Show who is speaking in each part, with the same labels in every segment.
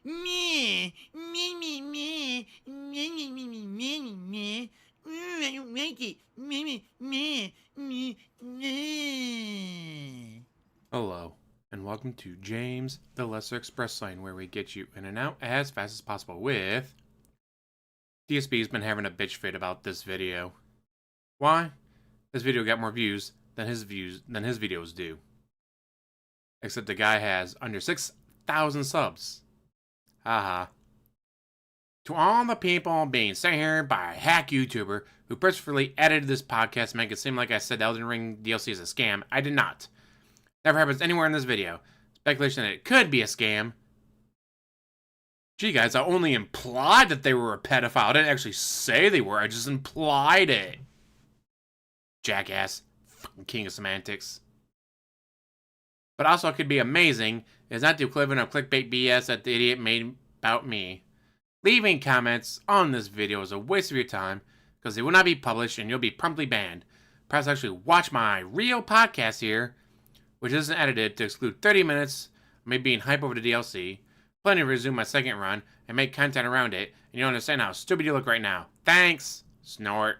Speaker 1: me, me, me, me, me, me, me, me, me, me, me. I don't like it. Me.
Speaker 2: Hello, and welcome to James the Lesser Express Lane, where we get you in and out as fast as possible with... DSP's been having a bitch fit about this video. Why? This video got more views than his videos do. Except the guy has under 6,000 subs. Haha. To all the people being sent here by a hack YouTuber who purposefully edited this podcast to make it seem like I said Elden Ring DLC is a scam, I did not. Never happens anywhere in this video. Speculation that it could be a scam. Gee guys, I only implied that they were a pedophile. I didn't actually say they were, I just implied it. Jackass. Fucking king of semantics. But also it could be amazing is not the equivalent of clickbait BS that the idiot made about me. Leaving comments on this video is a waste of your time because they will not be published and you'll be promptly banned. Perhaps actually watch my real podcast here, which isn't edited to exclude 30 minutes of me being hype over the DLC, planning to resume my second run and make content around it, and you'll understand how stupid you look right now. Thanks, snort.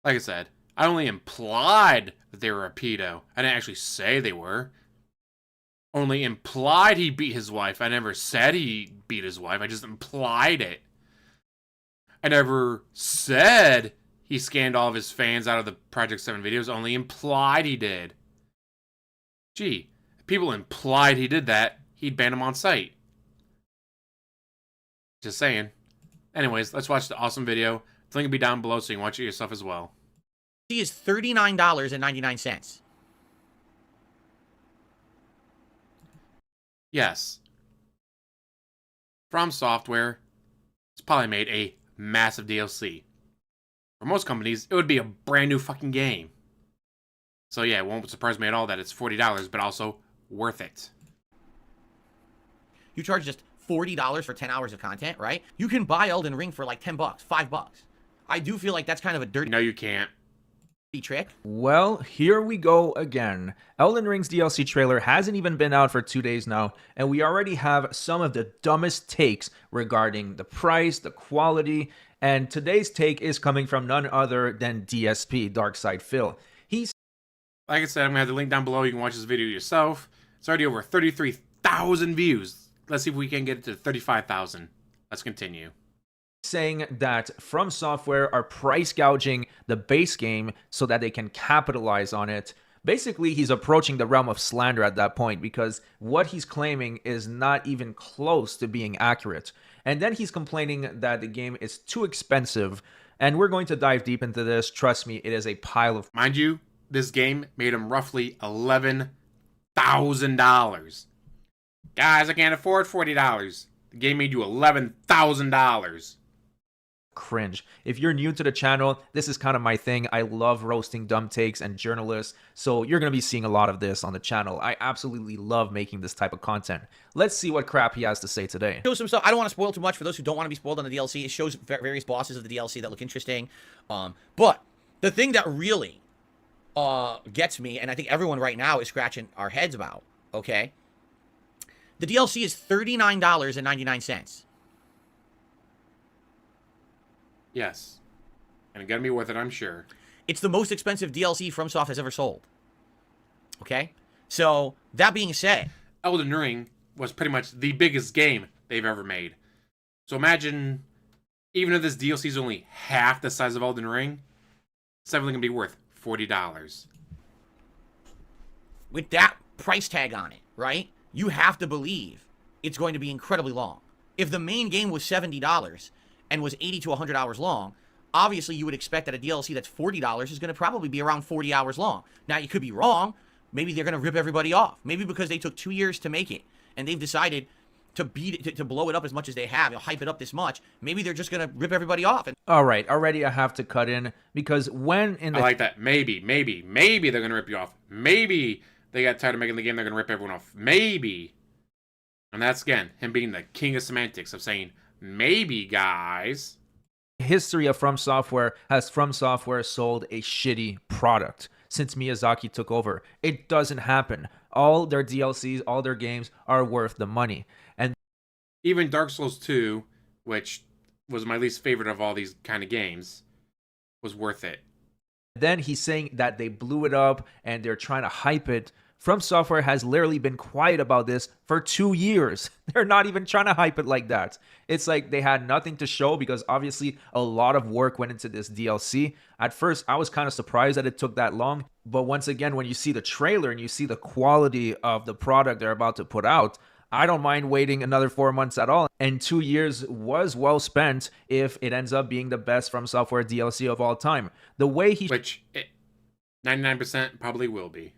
Speaker 2: Like I said, I only implied that they were a pedo. I didn't actually say they were. Only implied he beat his wife. I never said he beat his wife. I just implied it. I never said he scanned all of his fans out of the Project 7 videos. Only implied he did. Gee, if people implied he did that, he'd ban him on site. Just saying. Anyways, let's watch the awesome video. The link will be down below so you can watch it yourself as well.
Speaker 1: He is $39.99.
Speaker 2: Yes. From Software has probably made a massive DLC. For most companies, it would be a brand new fucking game. So yeah, it won't surprise me at all that it's $40, but also worth it.
Speaker 1: You charge just $40 for 10 hours of content, right? You can buy Elden Ring for like 10 bucks, $5. I do feel like that's kind of a dirty
Speaker 2: No, you can't.
Speaker 1: trick.
Speaker 3: Well, here we go again. Elden Ring's DLC trailer hasn't even been out for 2 days now, and we already have some of the dumbest takes regarding the price, the quality, and today's take is coming from none other than DSP, Darkside Phil.
Speaker 2: Like I said, I'm going to have the link down below. You can watch this video yourself. It's already over 33,000 views. Let's see if we can get it to 35,000. Let's continue.
Speaker 3: Saying that From Software are price gouging the base game so that they can capitalize on it. Basically, he's approaching the realm of slander at that point because what he's claiming is not even close to being accurate. And then he's complaining that the game is too expensive. And we're going to dive deep into this. Trust me, it is a pile of...
Speaker 2: Mind you, this game made him roughly $11,000. Guys, I can't afford $40. The game made you $11,000.
Speaker 3: Cringe. If you're new to the channel, this is kind of my thing. I love roasting dumb takes and journalists, so you're going to be seeing a lot of this on the channel. I absolutely love making this type of content. Let's see what crap he has to say today.
Speaker 1: Shows some stuff. I don't want to spoil too much for those who don't want to be spoiled on the DLC. It shows various bosses of the DLC that look interesting. But the thing that really gets me, and I think everyone right now is scratching our heads about, okay? The DLC is $39.99.
Speaker 2: Yes. And it's going to be worth it, I'm sure.
Speaker 1: It's the most expensive DLC FromSoft has ever sold. Okay? So, that being said...
Speaker 2: Elden Ring was pretty much the biggest game they've ever made. So imagine, even if this DLC is only half the size of Elden Ring, it's definitely going to be worth $40.
Speaker 1: With that price tag on it, right? You have to believe it's going to be incredibly long. If the main game was $70 and was 80 to 100 hours long, obviously you would expect that a DLC that's $40 is going to probably be around 40 hours long. Now, you could be wrong. Maybe they're going to rip everybody off. Maybe because they took 2 years to make it and they've decided to beat it, to blow it up as much as they have, hype it up this much. Maybe they're just going to rip everybody off.
Speaker 3: All right, already I have to cut in because when in the...
Speaker 2: I like that. Maybe they're going to rip you off. Maybe they got tired of making the game, they're going to rip everyone off. Maybe. And that's, again, him being the king of semantics, of saying, maybe, guys.
Speaker 3: History of From Software has From Software sold a shitty product since Miyazaki took over. It doesn't happen. all their DLCs, all their games are worth the money. And
Speaker 2: Even Dark Souls 2, which was my least favorite of all these kind of games, was worth it.
Speaker 3: then he's saying that they blew it up and they're trying to hype it. From Software has literally been quiet about this for 2 years. They're not even trying to hype it like that. It's like they had nothing to show because obviously a lot of work went into this DLC. At first, I was kind of surprised that it took that long. But once again, when you see the trailer and you see the quality of the product they're about to put out, I don't mind waiting another 4 months at all. And 2 years was well spent if it ends up being the best From Software DLC of all time. The way he...
Speaker 2: Which 99% probably will be.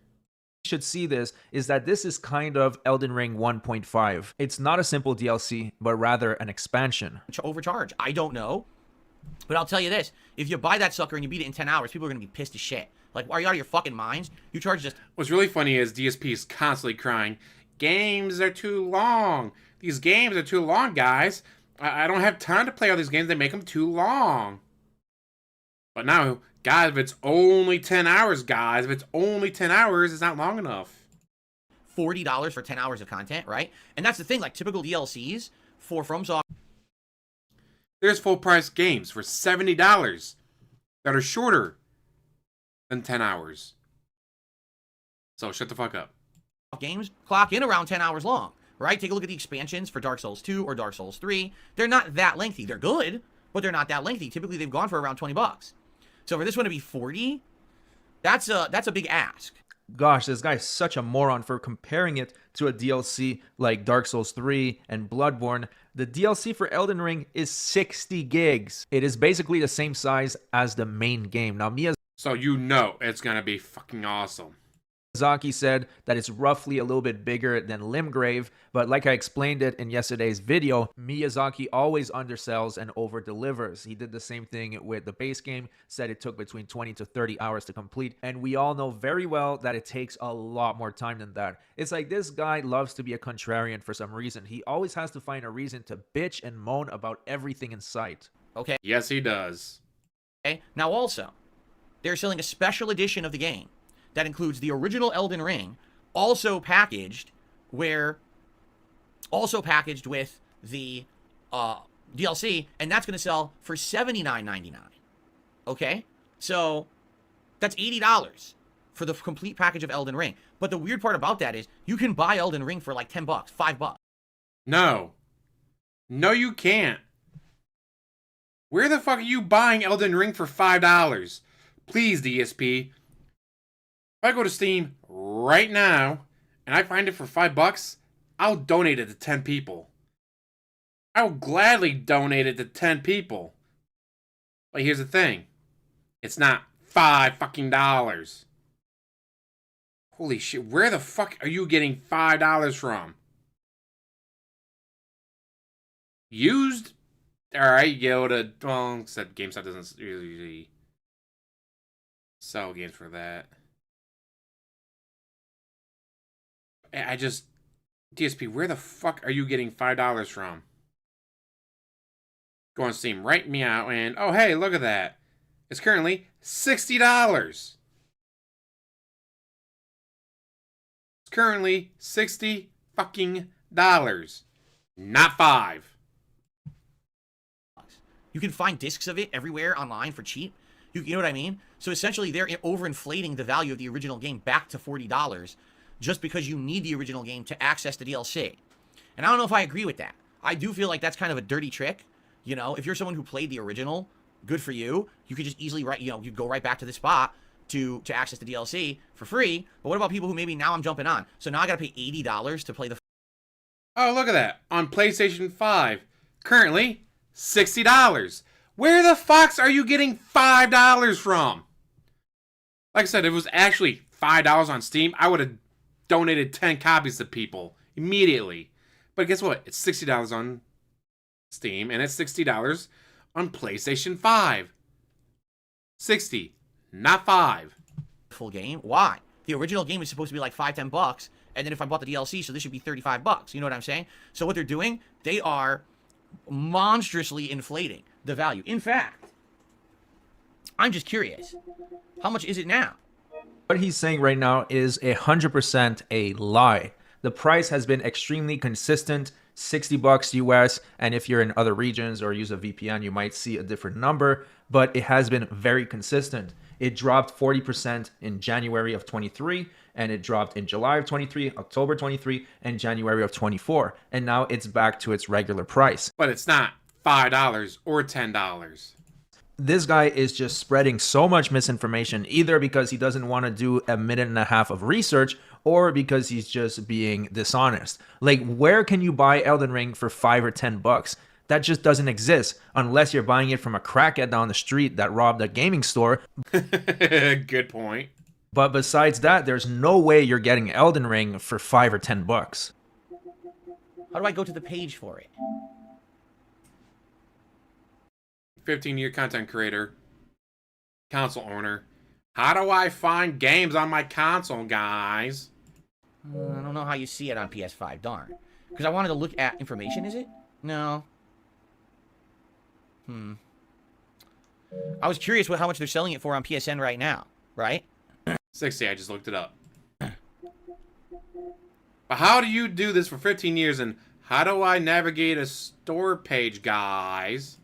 Speaker 3: Should see this is that this is kind of Elden Ring 1.5. It's not a simple DLC, but rather an expansion.
Speaker 1: Overcharge. I don't know. But I'll tell you this. If you buy that sucker and you beat it in 10 hours, people are going to be pissed as shit. Like, are you out of your fucking minds? You charge just...
Speaker 2: What's really funny is DSP is constantly crying, games are too long. These games are too long, guys. I don't have time to play all these games. They make them too long. But now, guys, if it's only 10 hours, guys, if it's only 10 hours, it's not long enough.
Speaker 1: $40 for 10 hours of content, right? And that's the thing, like typical DLCs for FromSoft.
Speaker 2: There's full price games for $70 that are shorter than 10 hours. So shut the fuck up.
Speaker 1: Games clock in around 10 hours long, right? Take a look at the expansions for Dark Souls 2 or Dark Souls 3. They're not that lengthy. They're good, but they're not that lengthy. Typically, they've gone for around 20 bucks. So for this one to be 40, that's a big ask.
Speaker 3: Gosh, this guy is such a moron for comparing it to a DLC like Dark Souls 3 and Bloodborne. The DLC for Elden Ring is 60 gigs. It is basically the same size as the main game. Now,
Speaker 2: So you know it's gonna be fucking awesome.
Speaker 3: Miyazaki said that it's roughly a little bit bigger than Limgrave, but like I explained it in yesterday's video, Miyazaki always undersells and over-delivers. He did the same thing with the base game, said it took between 20 to 30 hours to complete, and we all know very well that it takes a lot more time than that. It's like this guy loves to be a contrarian for some reason. He always has to find a reason to bitch and moan about everything in sight.
Speaker 1: Okay.
Speaker 2: Yes, he does.
Speaker 1: Okay. Now also, they're selling a special edition of the game that includes the original Elden Ring, also packaged with the DLC, and that's going to sell for $79.99. Okay? So that's $80 for the complete package of Elden Ring. But the weird part about that is you can buy Elden Ring for like 10 bucks, 5 bucks.
Speaker 2: No. No, you can't. Where the fuck are you buying Elden Ring for $5? Please, DSP. If I go to Steam right now and I find it for $5, I'll donate it to 10 people. I'll gladly donate it to 10 people. But here's the thing. It's not $5 Holy shit, where the fuck are you getting $5 from? Used? Alright, go to, well, except GameStop doesn't usually sell games for that. DSP, where the fuck are you getting $5 from? Go on Steam, write me out, and oh hey, look at that. It's currently $60. It's currently $60 fucking dollars, not 5.
Speaker 1: You can find discs of it everywhere online for cheap. You know what I mean? So essentially, they're overinflating the value of the original game back to $40 just because you need the original game to access the DLC. And I don't know if I agree with that. I do feel like that's kind of a dirty trick. You know, if you're someone who played the original, good for you. You could just easily you go right back to the spot to access the DLC for free. But what about people who maybe now I'm jumping on? So now I gotta pay $80 to play the...
Speaker 2: Oh, look at that. On PlayStation 5, currently $60. Where the fuck are you getting $5 from? Like I said, if it was actually $5 on Steam, I would have donated 10 copies to people immediately. But guess what? It's $60 on Steam, and it's $60 on PlayStation 5. 60, not 5.
Speaker 1: Full game. Why? The original game is supposed to be like $5-10 bucks, and then if I bought the DLC, so this should be 35 bucks. You know what I'm saying? So what they're doing, they are monstrously inflating the value. In fact, I'm just curious, how much is it now?
Speaker 3: What he's saying right now is 100% a lie. The price has been extremely consistent, $60 US, and if you're in other regions or use a VPN, you might see a different number, but it has been very consistent. It dropped 40% in January of 23, and it dropped in July of 23, October 23, and January of 24, and now it's back to its regular price.
Speaker 2: But it's not $5 or $10.
Speaker 3: This guy is just spreading so much misinformation, either because he doesn't want to do a minute and a half of research or because he's just being dishonest. Like, where can you buy Elden Ring for $5 or $10? That just doesn't exist unless you're buying it from a crackhead down the street that robbed a gaming store.
Speaker 2: Good point.
Speaker 3: But besides that, there's no way you're getting Elden Ring for $5 or $10.
Speaker 1: How do I go to the page for it?
Speaker 2: 15-year content creator, console owner. How do I find games on my console, guys?
Speaker 1: I don't know how you see it on PS5, darn. Because I wanted to look at information, is it? No. I was curious how much they're selling it for on PSN right now, right?
Speaker 2: 60, I just looked it up. But how do you do this for 15 years, and how do I navigate a store page, guys?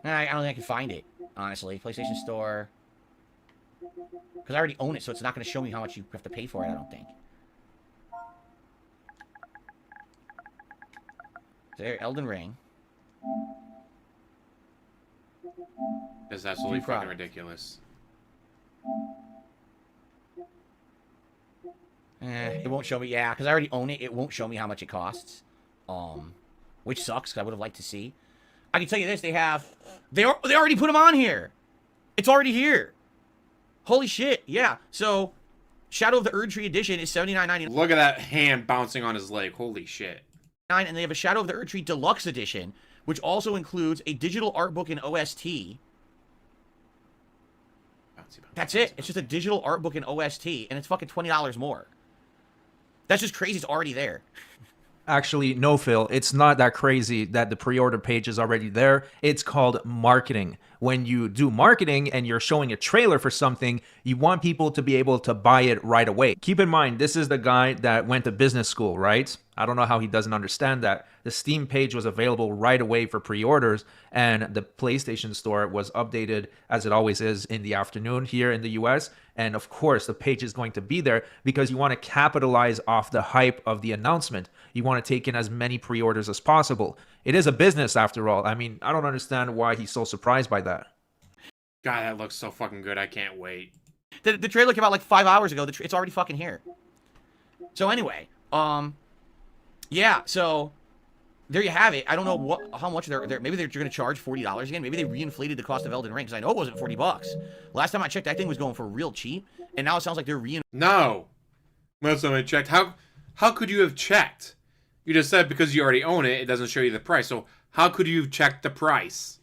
Speaker 1: I don't think I can find it, honestly. PlayStation Store. Because I already own it, so it's not going to show me how much you have to pay for it, I don't think. There, Elden Ring.
Speaker 2: That's absolutely fucking ridiculous.
Speaker 1: It won't show me, yeah, because I already own it. It won't show me how much it costs. Which sucks, because I would have liked to see. I can tell you this, they already put them on here. It's already here. Holy shit, yeah. So, Shadow of the Erdtree Edition is $79.99.
Speaker 2: Look at that hand bouncing on his leg. Holy shit.
Speaker 1: And they have a Shadow of the Erdtree Deluxe Edition, which also includes a digital art book and OST. That's it. It's just a digital art book and OST, and it's fucking $20 more. That's just crazy. It's already there.
Speaker 3: Actually, no, Phil, it's not that crazy that the pre-order page is already there. It's called marketing. When you do marketing and you're showing a trailer for something, you want people to be able to buy it right away. Keep in mind, this is the guy that went to business school, right? I don't know how he doesn't understand that. The Steam page was available right away for pre-orders, and the PlayStation Store was updated, as it always is, in the afternoon here in the US. And of course, the page is going to be there because you want to capitalize off the hype of the announcement. You want to take in as many pre-orders as possible. It is a business, after all. I mean, I don't understand why he's so surprised by that.
Speaker 2: God, that looks so fucking good. I can't wait.
Speaker 1: The trailer came out like 5 hours ago. It's already fucking here. So anyway, yeah, so there you have it. I don't know how much maybe they're going to charge $40 again. Maybe they reinflated the cost of Elden Ring, because I know it wasn't $40. Last time I checked, that thing was going for real cheap, and now it sounds like they're
Speaker 2: No. Last time I checked. How could you have checked? You just said because you already own it, it doesn't show you the price. So how could you have checked the price?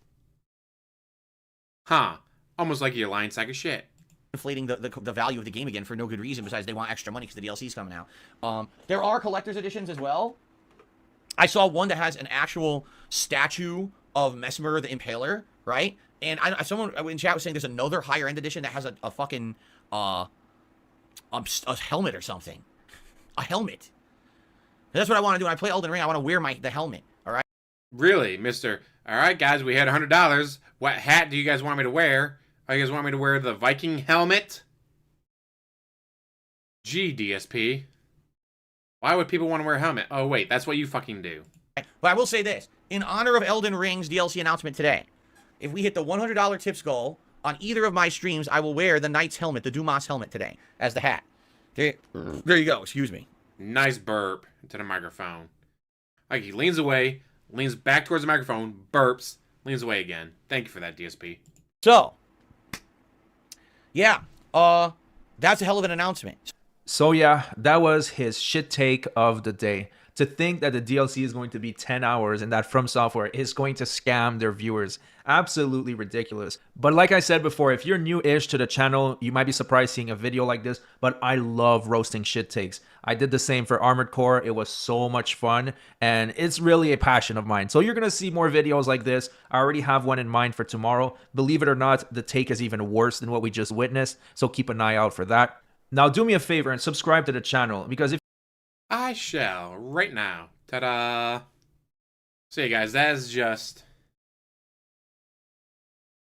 Speaker 2: Huh. Almost like you're a lying sack of shit.
Speaker 1: inflating the value of the game again for no good reason besides they want extra money because the DLC's coming out. There are collector's editions as well. I saw one that has an actual statue of Mesmer the Impaler, right? And someone in chat was saying there's another higher end edition that has a fucking a helmet or something. A helmet. That's what I want to do when I play Elden Ring. I want to wear the helmet. All right.
Speaker 2: Really, Mister? All right, guys, we had $100. What hat do you guys want me to wear? Oh, you guys want me to wear the Viking helmet? Gee, DSP. Why would people want to wear a helmet? Oh, wait, that's what you fucking do.
Speaker 1: But I will say this. In honor of Elden Ring's DLC announcement today, if we hit the $100 tips goal on either of my streams, I will wear the Knight's helmet, the Dumas helmet today, as the hat. There you go. Excuse me.
Speaker 2: Nice burp to the microphone. Like he leans away, leans back towards the microphone, burps, leans away again. Thank you for that, DSP.
Speaker 1: So, yeah, that's a hell of an announcement.
Speaker 3: So yeah, that was his shit take of the day. To think that the DLC is going to be 10 hours and that From Software is going to scam their viewers. Absolutely ridiculous. But like I said before, if you're new-ish to the channel, you might be surprised seeing a video like this, but I love roasting shit takes. I did the same for Armored Core. It was so much fun, and it's really a passion of mine. So you're going to see more videos like this. I already have one in mind for tomorrow. Believe it or not, the take is even worse than what we just witnessed, so keep an eye out for that. Now do me a favor and subscribe to the channel, because if
Speaker 2: I shall right now. Ta-da! So yeah, guys, that is just...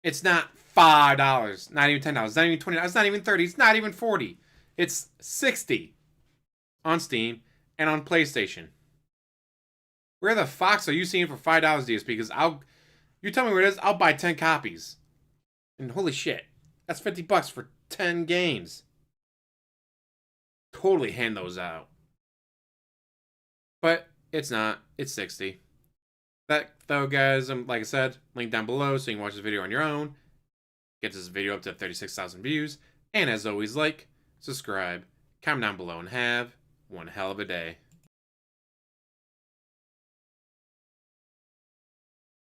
Speaker 2: It's not $5, not even $10, not even $20, it's not even $30, it's not even $40. It's $60 on Steam and on PlayStation. Where the fox are you seeing for $5, DSP? Because you tell me where it is, I'll buy 10 copies. And holy shit, that's $50 for 10 games. Totally hand those out. But it's not. It's 60. That though, guys, like I said, link down below so you can watch this video on your own. Get this video up to 36,000 views. And as always, like, subscribe, comment down below, and have one hell of a day.